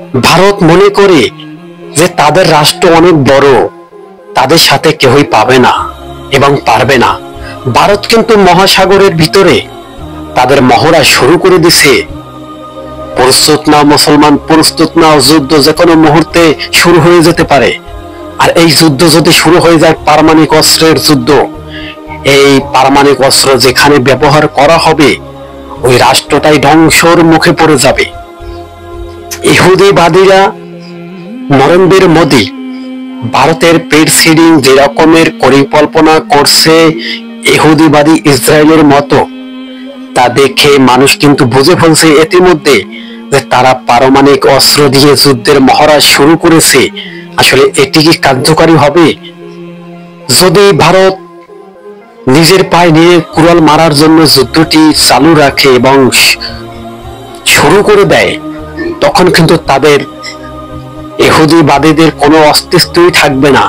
ভারত মনে করে যে তাদের রাষ্ট্র অনেক বড়, তাদের সাথে কেউই পাবে না এবং পারবে না। ভারত কিন্তু মহাসাগরের ভিতরে তাদের মহড়া শুরু করে দিছে। প্রস্তুত নাও মুসলমান, প্রস্তুত নাও, যুদ্ধ যে কোনো মুহূর্তে শুরু হয়ে যেতে পারে। আর এই যুদ্ধ যদি শুরু হয়ে যায় পারমাণবিক অস্ত্রের যুদ্ধ, এই পারমাণবিক অস্ত্র যেখানে ব্যবহার করা হবে ওই রাষ্ট্রটাই ধ্বংসর মুখে পড়ে যাবে। ইহুদিবাদীরা, নরেন্দ্র মোদী ভারতের প্রেসিডেন্ট যে রকমের পরিকল্পনা করছে ইহুদিবাদী ইসরায়েলের মতো, তা দেখে মানুষ কিন্তু বুঝে ফেলছে ইতিমধ্যে যে তারা পারমাণবিক অস্ত্র দিয়ে যুদ্ধের মহড়া শুরু করেছে। আসলে এটি কি কার্যকারী হবে? যদি ভারত নিজের পায়ে নিয়ে কুড়াল মারার জন্য যুদ্ধটি চালু রাখে এবং শুরু করে দেয়, তখন কিন্তু তাদের ইহুদিবাদীদের কোনো অস্তিত্বই থাকবে না।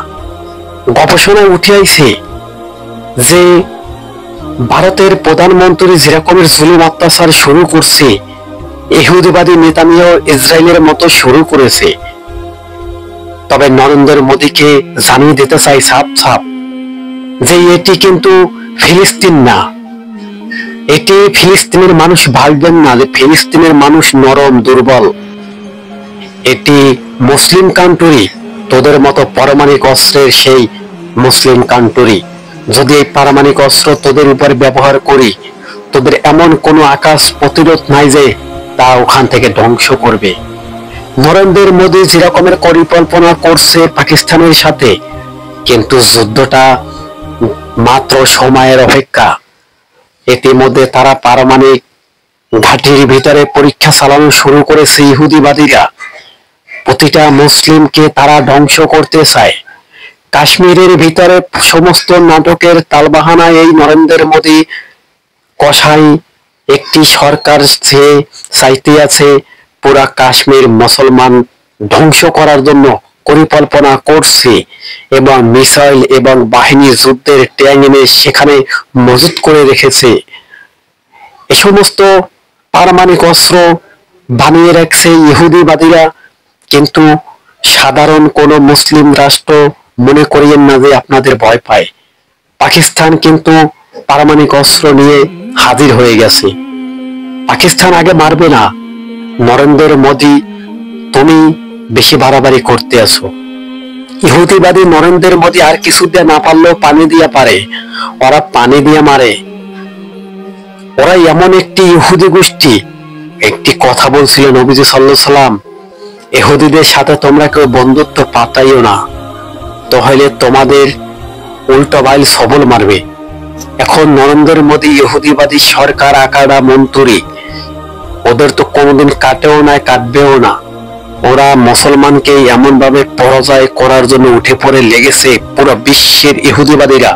গবেষণায় উঠে আইছে যে ভারতের প্রধানমন্ত্রী যেরকমের জুলুম অত্যাচার শুরু করছে, ইহুদিবাদী নেতানিয়াহু ইসরায়েলের মতো শুরু করেছে। তবে নরেন্দ্র মোদীকে জানিয়ে দিতে চাই সাপ সাপ যে এটি কিন্তু ফিলিস্তিন না। এটি ফিলিস্তিনের মানুষ ভাববেন না যে ফিলিস্তিনের মানুষ নরম দুর্বল। এটি মুসলিম কান্ট্রি, তোদের মতো পারমাণবিক অস্ত্রের সেই মুসলিম কান্ট্রি। যদি এই পারমাণবিক অস্ত্র তোদের উপর ব্যবহার করি, তোদের এমন কোনো আকাশ প্রতিরোধ নাই যে তা ওখান থেকে ধ্বংস করবে। নরেন্দ্র মোদী যেরকমের পরিকল্পনা করছে পাকিস্তানের সাথে, কিন্তু যুদ্ধটা মাত্র সময়ের অপেক্ষা। ইতিমধ্যে তারা পারমাণবিক ঘাঁটির ভিতরে পরীক্ষা চালানো শুরু করেছে ইহুদিবাদীরা। প্রতিটা মুসলিমকে তারা ধ্বংস করতে চায়। কাশ্মীরের ভিতরে সমস্ত নাটকের তালবাহানায় এই নরেন্দ্র মোদী কসাই একটি সরকার চাইতে আছে পুরা কাশ্মীর মুসলমান ধ্বংস করার জন্য পরিকল্পনা করছে এবং মিসাইল এবং বাহিনী যুদ্ধের ট্যাঙ্ক এনে সেখানে মজুত করে রেখেছে। এ সমস্ত পারমাণবিক অস্ত্র বানিয়ে রাখছে ইহুদিবাদীরা। কিন্তু সাধারণ কোন মুসলিম রাষ্ট্র মনে করিয়েন না যে আপনাদের ভয় পায়। পাকিস্তান কিন্তু পারমাণবিক অস্ত্র নিয়ে হাজির হয়ে গেছে। পাকিস্তান আগে মারবে না। নরেন্দ্র মোদী, তুমি বেশি বাড়াবাড়ি করতে আছো। ইহুদিবাদী নরেন্দ্র মোদী আর কিছু দিয়ে না পারলেও পানি দিয়ে পারে। ওরা পানি দিয়ে মারে। ওরা এমন একটি ইহুদি গোষ্ঠী। একটি কথা বলছিল নবীজি সাল্লাল্লাহু আলাইহি সাল্লাম, ইহুদিদের সাথে তোমরা কেউ বন্ধুত্ব পাতাইও না, তাহলে তোমাদের উল্টো বাইল সবল মারবে। এখন নরেন্দ্র মোদী ইহুদিবাদী সরকার আকারা মন্ত্রী, ওদের তো কোনোদিন কাটেও না, কাটবেও না। ওরা মুসলমানকে এমন ভাবে পরাজয় করার জন্য উঠে পড়ে লেগেছে পুরো বিশ্বের ইহুদিবাদীরা।